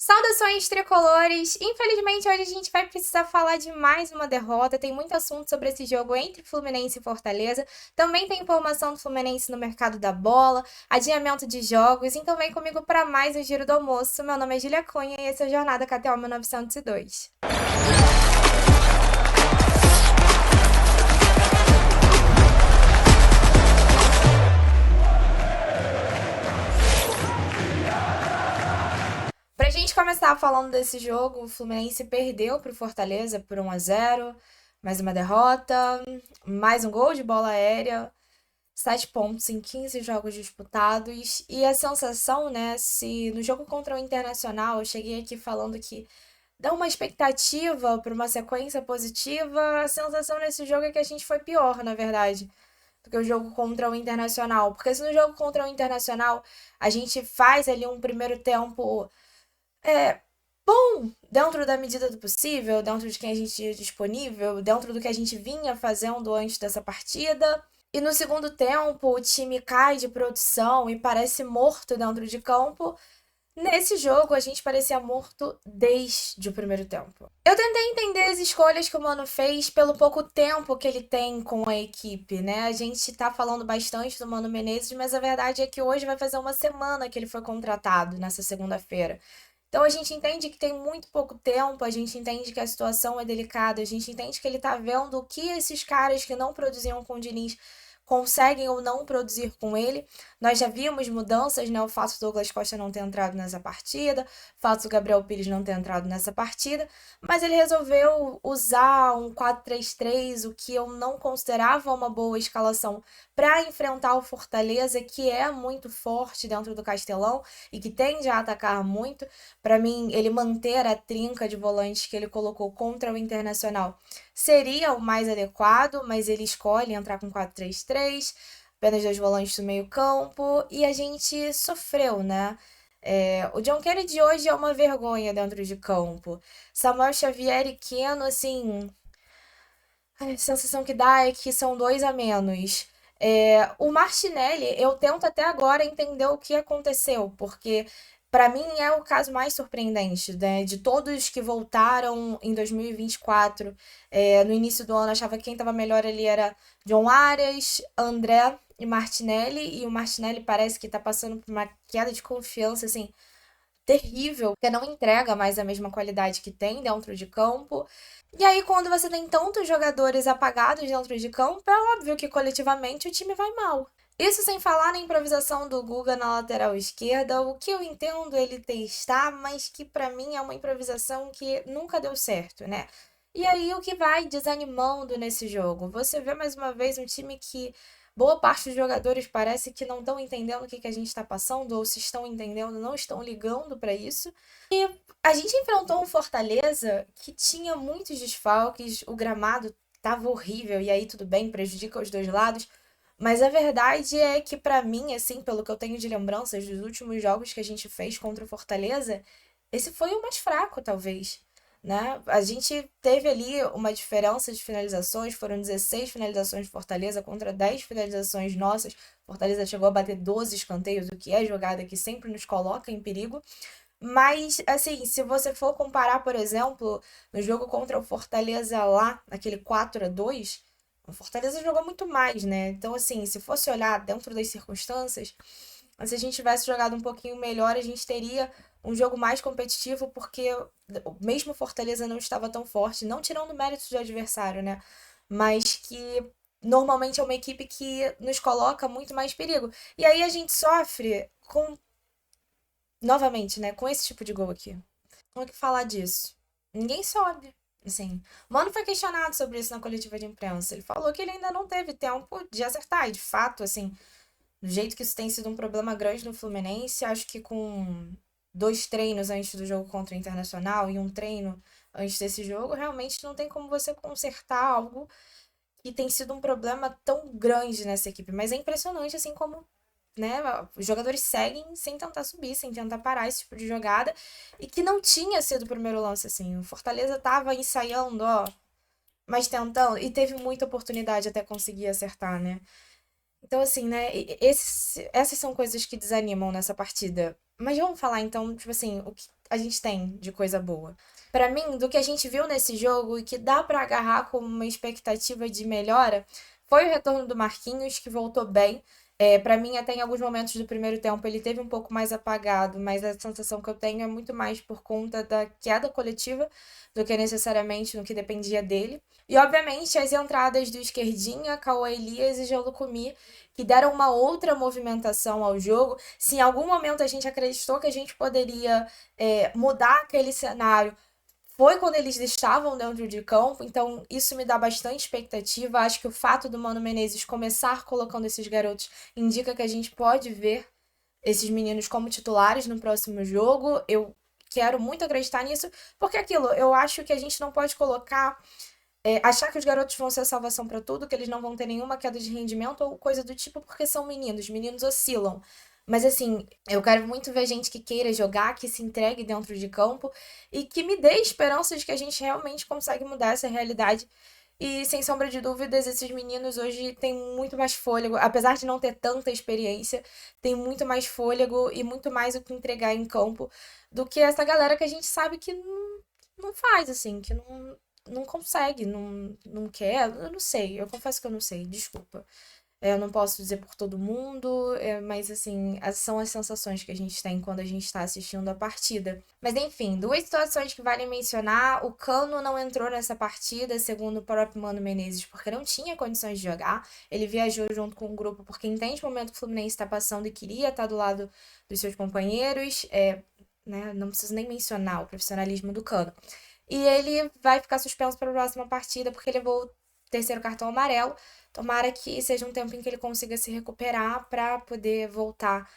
Saudações tricolores! Infelizmente, hoje a gente vai precisar falar de mais uma derrota. Tem muito assunto sobre esse jogo entre Fluminense e Fortaleza. Também tem informação do Fluminense no mercado da bola, adiamento de jogos. Então, vem comigo para mais um Giro do Almoço. Meu nome é Julia Cunha e esse é o Jornada KTO 1902. Pra gente começar falando desse jogo, o Fluminense perdeu pro Fortaleza por 1-0, mais uma derrota, mais um gol de bola aérea, 7 pontos em 15 jogos disputados. E a sensação, né, se no jogo contra o Internacional, eu cheguei aqui falando que dá uma expectativa para uma sequência positiva, a sensação nesse jogo é que a gente foi pior, na verdade, do que o jogo contra o Internacional. Porque se no jogo contra o Internacional a gente faz ali um primeiro tempo é bom, dentro da medida do possível, dentro de quem a gente tinha disponível, dentro do que a gente vinha fazendo antes dessa partida. E no segundo tempo, o time cai de produção e parece morto dentro de campo. Nesse jogo, a gente parecia morto desde o primeiro tempo. Eu tentei entender as escolhas que o Mano fez pelo pouco tempo que ele tem com a equipe, né? A gente tá falando bastante do Mano Menezes, mas a verdade é que hoje vai fazer uma semana que ele foi contratado, nessa segunda-feira. Então a gente entende que tem muito pouco tempo, a gente entende que a situação é delicada, a gente entende que ele tá vendo o que esses caras que não produziam com o Diniz conseguem ou não produzir com ele. Nós já vimos mudanças, né? O fato do Douglas Costa não ter entrado nessa partida, o fato do Gabriel Pires não ter entrado nessa partida, mas ele resolveu usar um 4-3-3, o que eu não considerava uma boa escalação para enfrentar o Fortaleza, que é muito forte dentro do Castelão e que tende a atacar muito. Para mim, ele manter a trinca de volantes que ele colocou contra o Internacional seria o mais adequado, mas ele escolhe entrar com 4-3-3, apenas dois volantes do meio-campo, e a gente sofreu, né? O John Kennedy hoje é uma vergonha dentro de campo. Samuel Xavier e Keno, assim, a sensação que dá é que são dois a menos. O Martinelli, eu tento até agora entender o que aconteceu, porque para mim é o caso mais surpreendente, né? De todos que voltaram em 2024. No início do ano, eu achava que quem estava melhor ali era John Arias, André e Martinelli, e o Martinelli parece que está passando por uma queda de confiança, assim, terrível, porque não entrega mais a mesma qualidade que tem dentro de campo. E aí, quando você tem tantos jogadores apagados dentro de campo, é óbvio que coletivamente o time vai mal. Isso sem falar na improvisação do Guga na lateral esquerda, o que eu entendo ele testar, mas que pra mim é uma improvisação que nunca deu certo, né? E aí o que vai desanimando nesse jogo? Você vê mais uma vez um time que boa parte dos jogadores parece que não estão entendendo o que a gente está passando, ou se estão entendendo, não estão ligando para isso. A gente enfrentou um Fortaleza que tinha muitos desfalques, o gramado tava horrível, e aí tudo bem, prejudica os dois lados. Mas a verdade é que, pra mim, assim, pelo que eu tenho de lembranças dos últimos jogos que a gente fez contra o Fortaleza, esse foi o mais fraco, talvez, né? A gente teve ali uma diferença de finalizações, foram 16 finalizações de Fortaleza contra 10 finalizações nossas. Fortaleza chegou a bater 12 escanteios, o que é jogada que sempre nos coloca em perigo. Mas, assim, se você for comparar, por exemplo, no jogo contra o Fortaleza lá, aquele 4-2, o Fortaleza jogou muito mais, né? Então, assim, se fosse olhar dentro das circunstâncias, se a gente tivesse jogado um pouquinho melhor, a gente teria um jogo mais competitivo, porque mesmo o Fortaleza não estava tão forte, não tirando méritos do adversário, né? Mas que normalmente é uma equipe que nos coloca muito mais perigo. E aí a gente sofre com novamente, né, com esse tipo de gol aqui. Como é que falar disso? Ninguém sobe. Assim, o Mano foi questionado sobre isso na coletiva de imprensa. Ele falou que ele ainda não teve tempo de acertar. E de fato, assim, do jeito que isso tem sido um problema grande no Fluminense, acho que com dois treinos antes do jogo contra o Internacional e um treino antes desse jogo, realmente não tem como você consertar algo que tem sido um problema tão grande nessa equipe. Mas é impressionante, assim, como, né, os jogadores seguem sem tentar subir, sem tentar parar esse tipo de jogada, e que não tinha sido o primeiro lance, assim. O Fortaleza tava ensaiando, ó, mas tentando, e teve muita oportunidade até conseguir acertar, né? Então, assim, né, essas são coisas que desanimam nessa partida. Mas vamos falar, então, tipo assim, a gente tem de coisa boa? Pra mim, do que a gente viu nesse jogo e que dá pra agarrar como uma expectativa de melhora, foi o retorno do Marquinhos, que voltou bem. Para mim, até em alguns momentos do primeiro tempo, ele teve um pouco mais apagado, mas a sensação que eu tenho é muito mais por conta da queda coletiva do que necessariamente no que dependia dele. E, obviamente, as entradas do Esquerdinha, Cauã Elias e Gelucumi, que deram uma outra movimentação ao jogo. Se em algum momento a gente acreditou que a gente poderia mudar aquele cenário, foi quando eles estavam dentro de campo, então isso me dá bastante expectativa. Acho que o fato do Mano Menezes começar colocando esses garotos indica que a gente pode ver esses meninos como titulares no próximo jogo. Eu quero muito acreditar nisso, porque aquilo, eu acho que a gente não pode colocar, achar que os garotos vão ser a salvação para tudo, que eles não vão ter nenhuma queda de rendimento ou coisa do tipo, porque são meninos oscilam. Mas assim, eu quero muito ver gente que queira jogar, que se entregue dentro de campo e que me dê esperança de que a gente realmente consegue mudar essa realidade. E sem sombra de dúvidas, esses meninos hoje têm muito mais fôlego, apesar de não ter tanta experiência, tem muito mais fôlego e muito mais o que entregar em campo do que essa galera que a gente sabe que não faz, assim, que não consegue, não quer. Eu não sei, eu confesso que eu não sei, desculpa. Eu não posso dizer por todo mundo, mas assim, são as sensações que a gente tem quando a gente está assistindo a partida. Mas enfim, duas situações que valem mencionar: o Cano não entrou nessa partida, segundo o próprio Mano Menezes, porque não tinha condições de jogar. Ele viajou junto com o grupo porque entende o momento que o Fluminense está passando e queria estar do lado dos seus companheiros. Né, não preciso nem mencionar o profissionalismo do Cano. E ele vai ficar suspenso para a próxima partida porque levou o terceiro cartão amarelo. Tomara que seja um tempo em que ele consiga se recuperar para poder voltar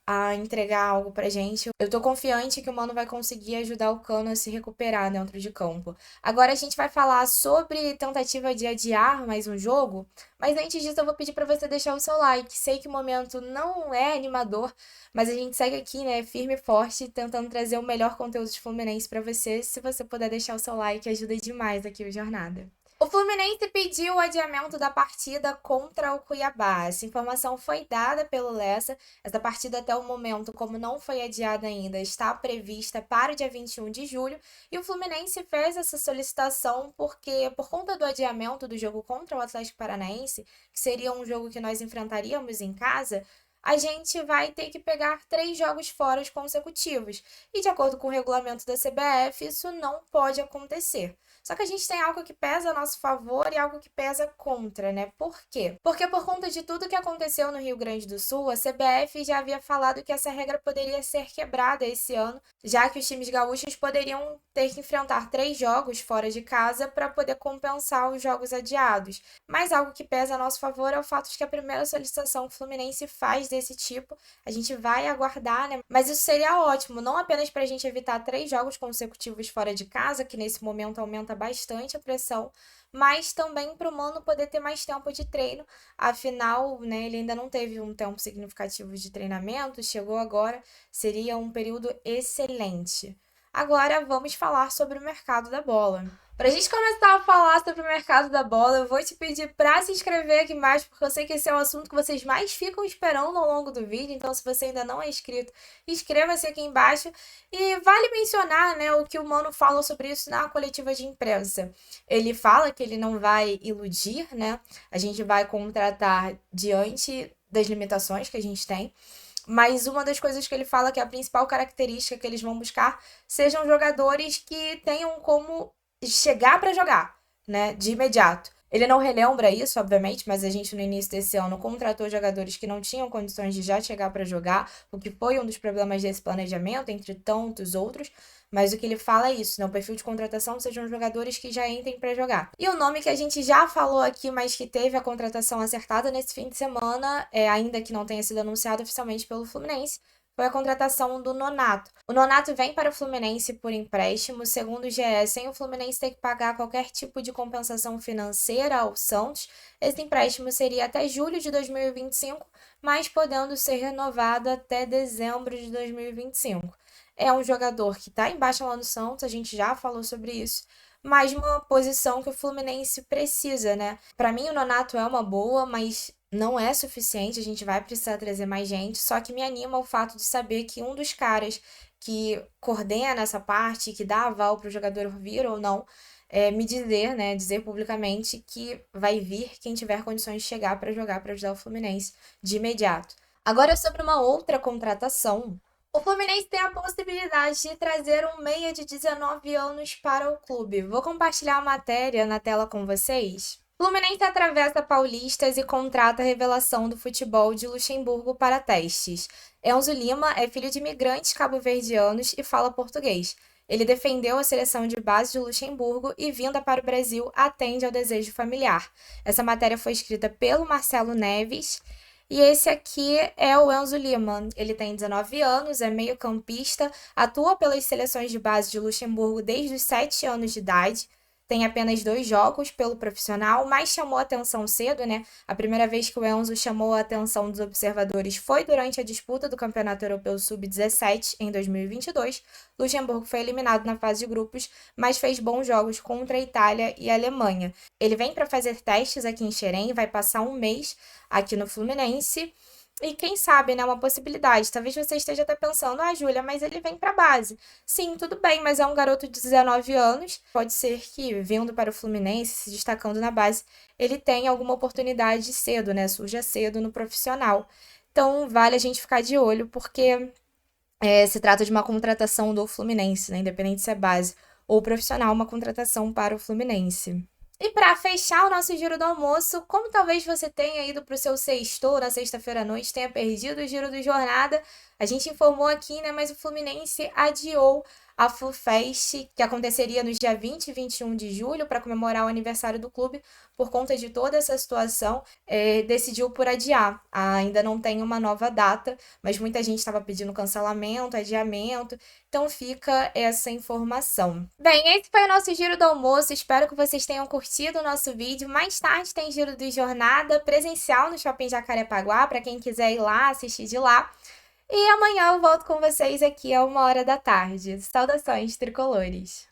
a entregar algo pra gente. Eu tô confiante que o Mano vai conseguir ajudar o Cano a se recuperar dentro de campo. Agora a gente vai falar sobre tentativa de adiar mais um jogo, mas antes disso eu vou pedir pra você deixar o seu like. Sei que o momento não é animador, mas a gente segue aqui, né, firme e forte, tentando trazer o melhor conteúdo de Fluminense pra você. Se você puder deixar o seu like, ajuda demais aqui o Jornada. O Fluminense pediu o adiamento da partida contra o Cuiabá. Essa informação foi dada pelo Lessa. Essa partida, até o momento, como não foi adiada ainda, está prevista para o dia 21 de julho. E o Fluminense fez essa solicitação porque, por conta do adiamento do jogo contra o Atlético Paranaense, que seria um jogo que nós enfrentaríamos em casa, a gente vai ter que pegar 3 jogos fora consecutivos. E, de acordo com o regulamento da CBF, isso não pode acontecer. Só que a gente tem algo que pesa a nosso favor e algo que pesa contra, né? Por quê? Porque por conta de tudo que aconteceu no Rio Grande do Sul, a CBF já havia falado que essa regra poderia ser quebrada esse ano, já que os times gaúchos poderiam ter que enfrentar 3 jogos fora de casa para poder compensar os jogos adiados. Mas algo que pesa a nosso favor é o fato de que a primeira solicitação que o Fluminense faz desse tipo, a gente vai aguardar, né? Mas isso seria ótimo, não apenas para a gente evitar 3 jogos consecutivos fora de casa, que nesse momento aumenta bastante a pressão, mas também para o Mano poder ter mais tempo de treino. Afinal, né, ele ainda não teve um tempo significativo de treinamento, chegou agora, seria um período excelente. Agora vamos falar sobre o mercado da bola. Para a gente começar a falar sobre o mercado da bola, eu vou te pedir para se inscrever aqui embaixo, porque eu sei que esse é o assunto que vocês mais ficam esperando ao longo do vídeo. Então, se você ainda não é inscrito, inscreva-se aqui embaixo. E vale mencionar, né, o que o Mano fala sobre isso na coletiva de imprensa. Ele fala que ele não vai iludir, né? A gente vai contratar diante das limitações que a gente tem. Mas uma das coisas que ele fala que é a principal característica que eles vão buscar sejam jogadores que tenham como chegar para jogar, né, de imediato. Ele não relembra isso, obviamente, mas a gente no início desse ano contratou jogadores que não tinham condições de já chegar para jogar, o que foi um dos problemas desse planejamento, entre tantos outros. Mas o que ele fala é isso, né? O perfil de contratação sejam jogadores que já entrem para jogar. E o nome que a gente já falou aqui, mas que teve a contratação acertada nesse fim de semana, ainda que não tenha sido anunciado oficialmente pelo Fluminense, foi a contratação do Nonato. O Nonato vem para o Fluminense por empréstimo, segundo o GE, sem o Fluminense ter que pagar qualquer tipo de compensação financeira ao Santos. Esse empréstimo seria até julho de 2025, mas podendo ser renovado até dezembro de 2025. É um jogador que está embaixo lá no Santos, a gente já falou sobre isso, mas uma posição que o Fluminense precisa, né? Para mim, o Nonato é uma boa, mas não é suficiente, a gente vai precisar trazer mais gente, só que me anima o fato de saber que um dos caras que coordena essa parte, que dá aval para o jogador vir ou não, me dizer, né, dizer publicamente que vai vir quem tiver condições de chegar para jogar para ajudar o Fluminense de imediato. Agora, sobre uma outra contratação. O Fluminense tem a possibilidade de trazer um meia de 19 anos para o clube. Vou compartilhar a matéria na tela com vocês. Fluminense atravessa paulistas e contrata a revelação do futebol de Luxemburgo para testes. Enzo Lima é filho de imigrantes cabo-verdianos e fala português. Ele defendeu a seleção de base de Luxemburgo e, vinda para o Brasil, atende ao desejo familiar. Essa matéria foi escrita pelo Marcelo Neves. E esse aqui é o Enzo Lima. Ele tem 19 anos, é meio-campista, atua pelas seleções de base de Luxemburgo desde os 7 anos de idade. Tem apenas 2 jogos pelo profissional, mas chamou a atenção cedo, né? A primeira vez que o Enzo chamou a atenção dos observadores foi durante a disputa do Campeonato Europeu Sub-17 em 2022. Luxemburgo foi eliminado na fase de grupos, mas fez bons jogos contra a Itália e a Alemanha. Ele vem para fazer testes aqui em Xerém, vai passar um mês aqui no Fluminense. E quem sabe, né, uma possibilidade. Talvez você esteja até pensando, Júlia, mas ele vem para a base. Sim, tudo bem, mas é um garoto de 19 anos. Pode ser que, vindo para o Fluminense, se destacando na base, ele tenha alguma oportunidade cedo, né? Surja cedo no profissional. Então, vale a gente ficar de olho, porque se trata de uma contratação do Fluminense, né? Independente se é base ou profissional, uma contratação para o Fluminense. E para fechar o nosso giro do almoço, como talvez você tenha ido para o seu sextou na sexta-feira à noite, tenha perdido o giro do jornada, a gente informou aqui, né, mas o Fluminense adiou a FluFest, que aconteceria nos dia 20 e 21 de julho, para comemorar o aniversário do clube, por conta de toda essa situação, decidiu por adiar. Ainda não tem uma nova data, mas muita gente estava pedindo cancelamento, adiamento, então fica essa informação. Bem, esse foi o nosso giro do almoço, espero que vocês tenham curtido o nosso vídeo. Mais tarde tem giro do jornada presencial no Shopping Jacarepaguá, para quem quiser ir lá, assistir de lá. E amanhã eu volto com vocês aqui a 1h da tarde. Saudações tricolores!